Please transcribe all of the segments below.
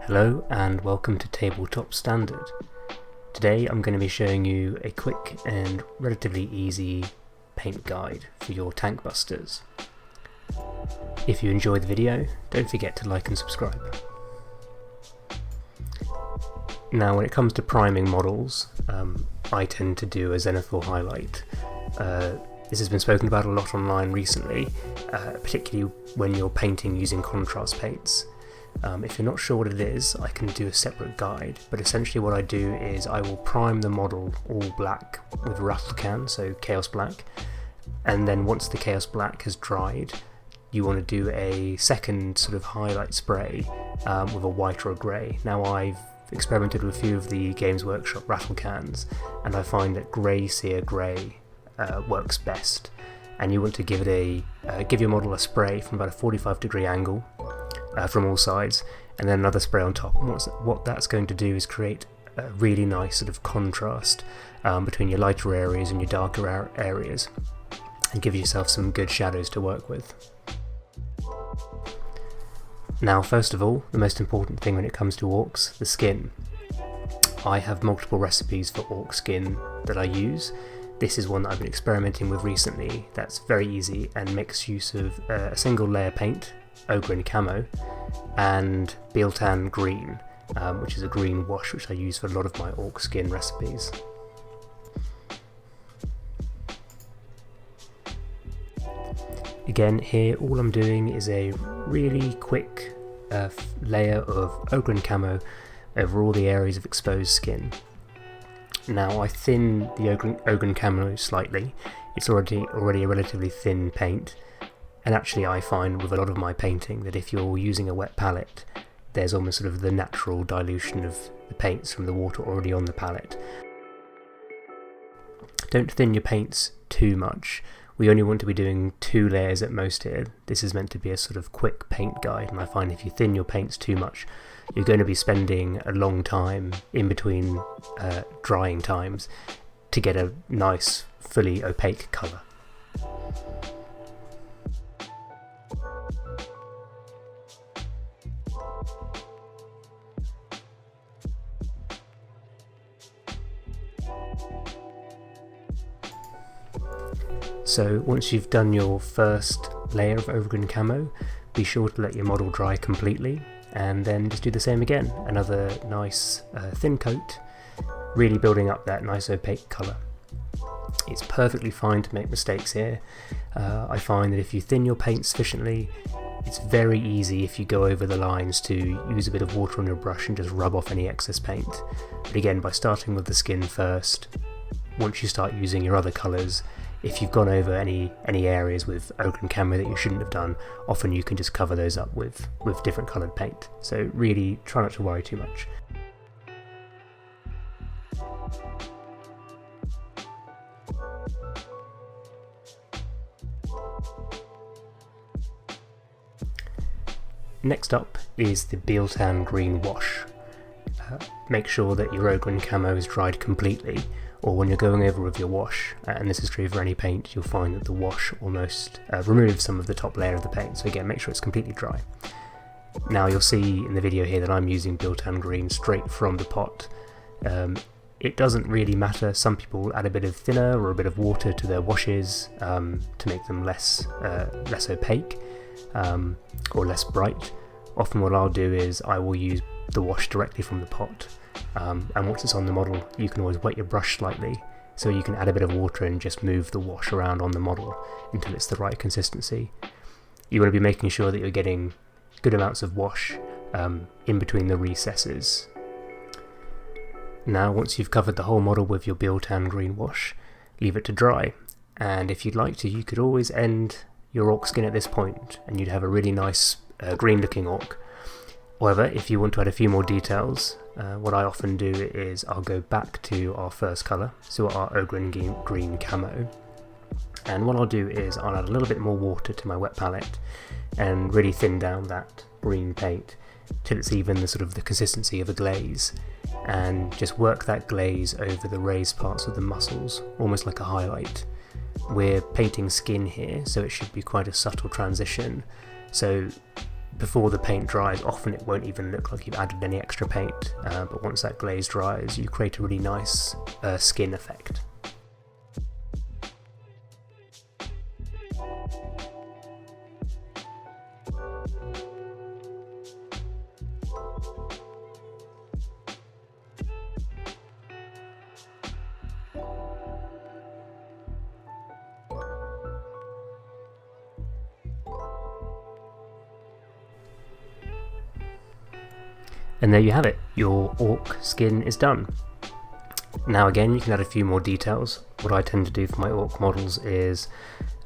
Hello and welcome to Tabletop Standard. Today I'm going to be showing you a quick and relatively easy paint guide for your Tankbustas. If you enjoy the video, don't forget to like and subscribe. Now when it comes to priming models, I tend to do a zenithal highlight. This has been spoken about a lot online recently, particularly when you're painting using contrast paints. If you're not sure what it is, I can do a separate guide, but essentially what I do is I will prime the model all black with rattle can, so chaos black, and then once the chaos black has dried, you want to do a second sort of highlight spray with a white or a grey. Now I've experimented with a few of the Games Workshop rattle cans, and I find that grey sear grey works best, and you want to give your model a spray from about a 45-degree angle from all sides, and then another spray on top. And what that's going to do is create a really nice sort of contrast between your lighter areas and your darker areas, and give yourself some good shadows to work with. Now first of all, the most important thing when it comes to orcs, the skin. I have multiple recipes for orc skin that I use. This is one that I've been experimenting with recently that's very easy and makes use of a single layer paint, Ogre and Camo, and Biltan Green, which is a green wash which I use for a lot of my orc skin recipes. Again, here all I'm doing is a really quick layer of Ogre and Camo over all the areas of exposed skin. Now I thin the Ogre and Camo slightly. It's already a relatively thin paint. And actually I find with a lot of my painting that if you're using a wet palette, there's almost sort of the natural dilution of the paints from the water already on the palette. Don't thin your paints too much. We only want to be doing 2 layers at most here. This is meant to be a sort of quick paint guide, and I find if you thin your paints too much, you're going to be spending a long time in between drying times to get a nice, fully opaque colour. So once you've done your first layer of Ogre and Camo, be sure to let your model dry completely, and then just do the same again. Another nice thin coat, really building up that nice opaque colour. It's perfectly fine to make mistakes here. I find that if you thin your paint sufficiently, it's very easy if you go over the lines to use a bit of water on your brush and just rub off any excess paint. But again, by starting with the skin first, once you start using your other colours, if you've gone over any areas with Ogre and Camo that you shouldn't have done, often you can just cover those up with different coloured paint. So really try not to worry too much. Next up is the Biltan Green wash. Make sure that your Ogre and Camo is dried completely, or when you're going over with your wash, and this is true for any paint, you'll find that the wash almost removes some of the top layer of the paint, so again make sure it's completely dry. Now you'll see in the video here that I'm using Biltan Green straight from the pot. It doesn't really matter, some people add a bit of thinner or a bit of water to their washes to make them less opaque or less bright. Often what I'll do is I will use the wash directly from the pot. And once it's on the model, you can always wet your brush slightly, so you can add a bit of water and just move the wash around on the model until it's the right consistency. You want to be making sure that you're getting good amounts of wash in between the recesses. Now once you've covered the whole model with your Biltan Green wash, leave it to dry, and if you'd like to, you could always end your orc skin at this point and you'd have a really nice green looking orc. However, if you want to add a few more details, what I often do is I'll go back to our first colour, so our Ogre and Green Camo, and what I'll do is I'll add a little bit more water to my wet palette and really thin down that green paint till it's even the consistency of a glaze, and just work that glaze over the raised parts of the muscles, almost like a highlight. We're painting skin here, so it should be quite a subtle transition, so before the paint dries, often it won't even look like you've added any extra paint, but once that glaze dries, you create a really nice skin effect. And there you have it, your orc skin is done. Now again, you can add a few more details. What I tend to do for my orc models is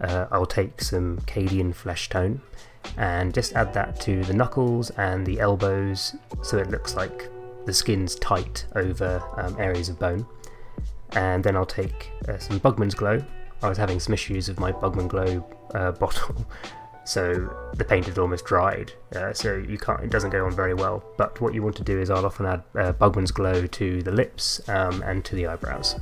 I'll take some Cadian flesh tone and just add that to the knuckles and the elbows so it looks like the skin's tight over areas of bone. And then I'll take some Bugman's Glow. I was having some issues with my Bugman Glow bottle, so the paint had almost dried, so it doesn't go on very well. But what you want to do is I'll often add Bugman's Glow to the lips and to the eyebrows.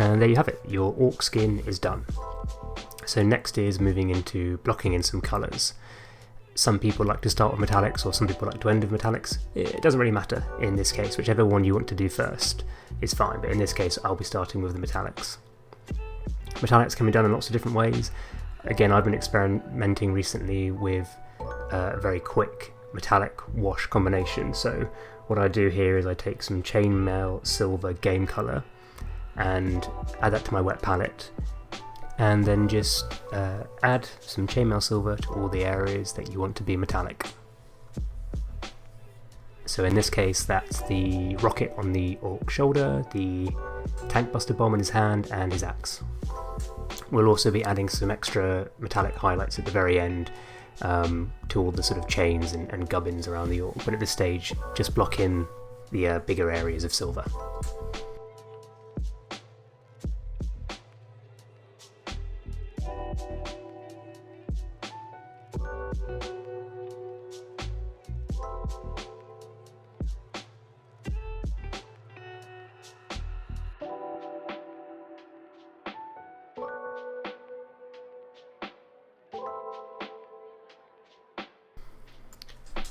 And there you have it, your orc skin is done. So next is moving into blocking in some colours. Some people like to start with metallics, or some people like to end with metallics. It doesn't really matter in this case, whichever one you want to do first is fine, but in this case I'll be starting with the metallics. Metallics can be done in lots of different ways. Again, I've been experimenting recently with a very quick metallic wash combination. So what I do here is I take some chainmail silver game colour and add that to my wet palette, and then just add some chainmail silver to all the areas that you want to be metallic. So in this case that's the rocket on the orc shoulder, the Tankbusta bomb in his hand, and his axe. We'll also be adding some extra metallic highlights at the very end to all the sort of chains and gubbins around the orc, but at this stage just block in the bigger areas of silver.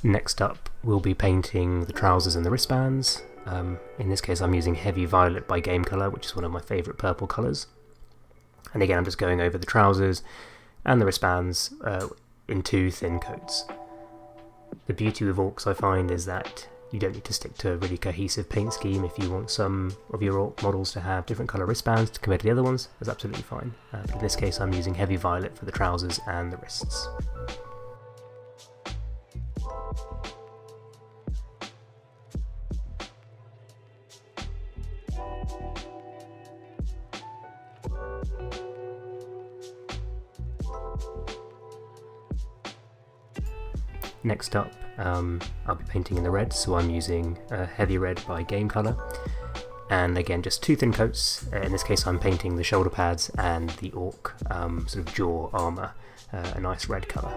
Next up, we'll be painting the trousers and the wristbands. In this case I'm using Heavy Violet by Game Colour, which is one of my favourite purple colours. And again I'm just going over the trousers and the wristbands in two thin coats. The beauty with orcs I find is that you don't need to stick to a really cohesive paint scheme. If you want some of your orc models to have different colour wristbands compared to the other ones, that's absolutely fine. But in this case I'm using Heavy Violet for the trousers and the wrists. Next up, I'll be painting in the red, so I'm using Heavy Red by Game Colour. And again, just two thin coats. In this case I'm painting the shoulder pads and the orc sort of jaw armour, a nice red colour.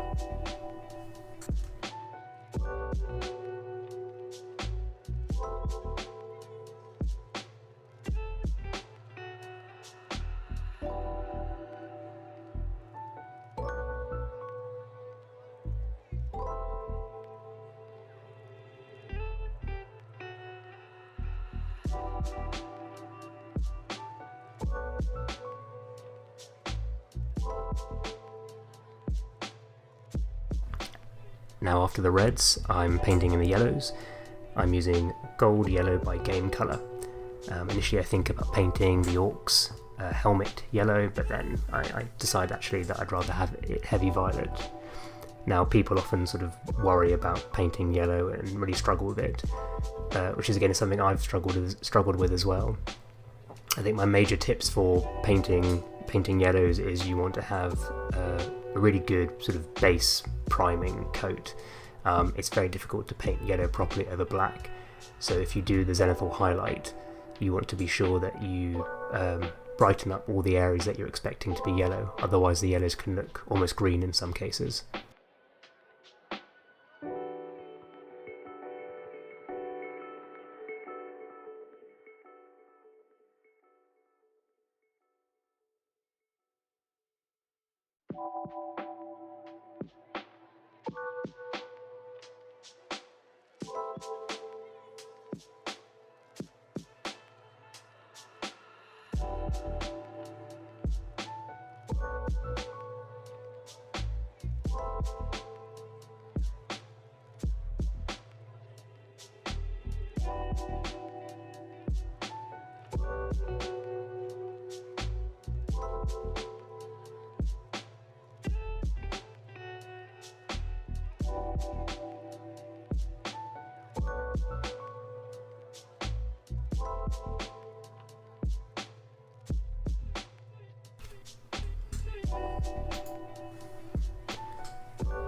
Now after the reds, I'm painting in the yellows. I'm using gold yellow by Game Colour. Initially I think about painting the orc's helmet yellow, but then I decide actually that I'd rather have it heavy violet. Now people often sort of worry about painting yellow and really struggle with it, which is again something I've struggled with as well. I think my major tips for painting yellows is you want to have a really good sort of base priming coat. It's very difficult to paint yellow properly over black, so if you do the zenithal highlight, you want to be sure that you brighten up all the areas that you're expecting to be yellow, otherwise the yellows can look almost green in some cases.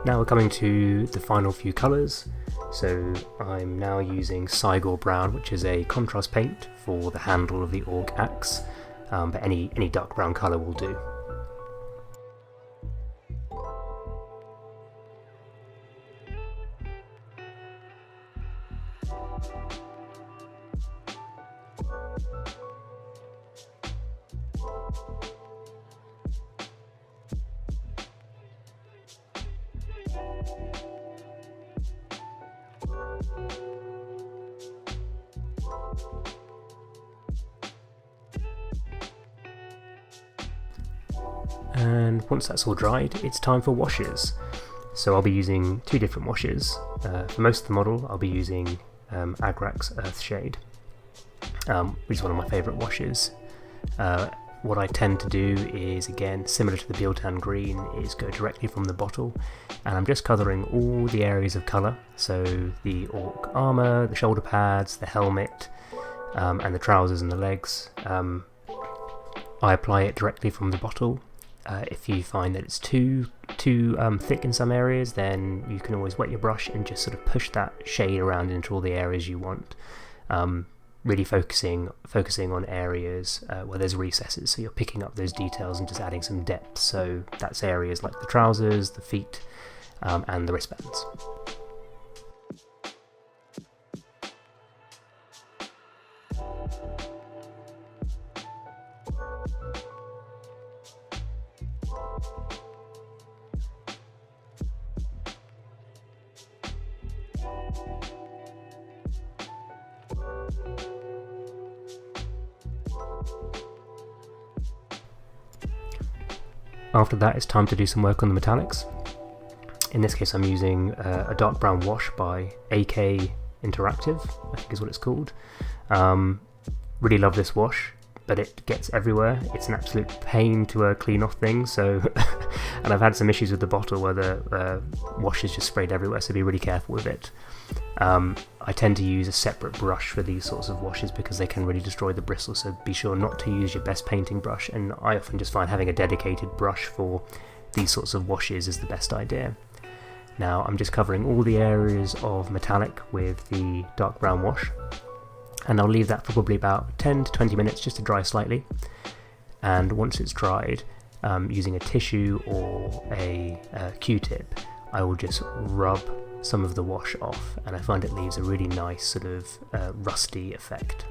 Now we're coming to the final few colours, so I'm now using Cygor Brown, which is a contrast paint for the handle of the Orc axe, but any dark brown colour will do. And once that's all dried, it's time for washes. So I'll be using two different washes. For most of the model, I'll be using Agrak's Earthshade, which is one of my favourite washes. What I tend to do is, again, similar to the Biltan Green, is go directly from the bottle, and I'm just colouring all the areas of colour, so the Orc armour, the shoulder pads, the helmet, and the trousers and the legs. I apply it directly from the bottle. If you find that it's too thick in some areas, then you can always wet your brush and just sort of push that shade around into all the areas you want. Really focusing on areas where there's recesses, so you're picking up those details and just adding some depth. So that's areas like the trousers, the feet, and the wristbands. After that, it's time to do some work on the metallics. In this case I'm using a dark brown wash by AK Interactive, I think is what it's called. Really love this wash, but it gets everywhere. It's an absolute pain to clean off things, so and I've had some issues with the bottle where the wash is just sprayed everywhere, so be really careful with it. I tend to use a separate brush for these sorts of washes because they can really destroy the bristles, so be sure not to use your best painting brush, and I often just find having a dedicated brush for these sorts of washes is the best idea. Now I'm just covering all the areas of metallic with the dark brown wash, and I'll leave that for probably about 10 to 20 minutes just to dry slightly, and once it's dried, using a tissue or a Q-tip, I will just rub some of the wash off, and I find it leaves a really nice sort of rusty effect.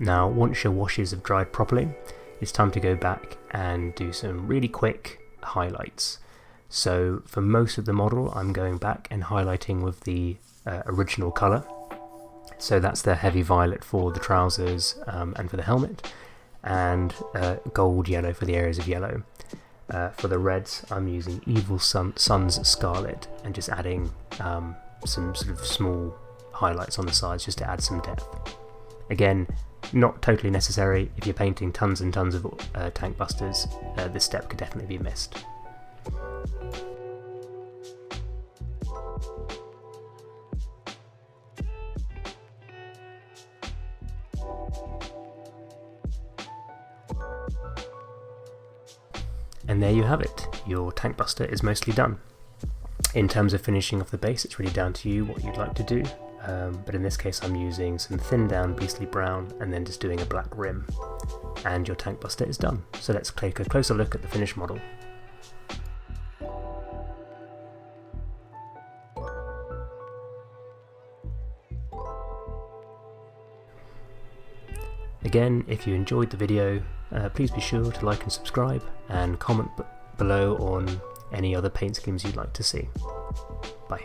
Now once your washes have dried properly, it's time to go back and do some really quick highlights. So for most of the model I'm going back and highlighting with the original colour. So that's the heavy violet for the trousers and for the helmet, and gold yellow for the areas of yellow. For the reds I'm using Evil Sun's Scarlet and just adding some sort of small highlights on the sides just to add some depth. Again, not totally necessary. If you're painting tons and tons of Tankbustas, this step could definitely be missed. And there you have it, your Tankbusta is mostly done. In terms of finishing off the base, it's really down to you what you'd like to do, but in this case I'm using some thinned down beastly brown and then just doing a black rim, and your Tankbusta is done. So let's take a closer look at the finished model. Again, if you enjoyed the video, please be sure to like and subscribe, and comment below on any other paint schemes you'd like to see. Bye.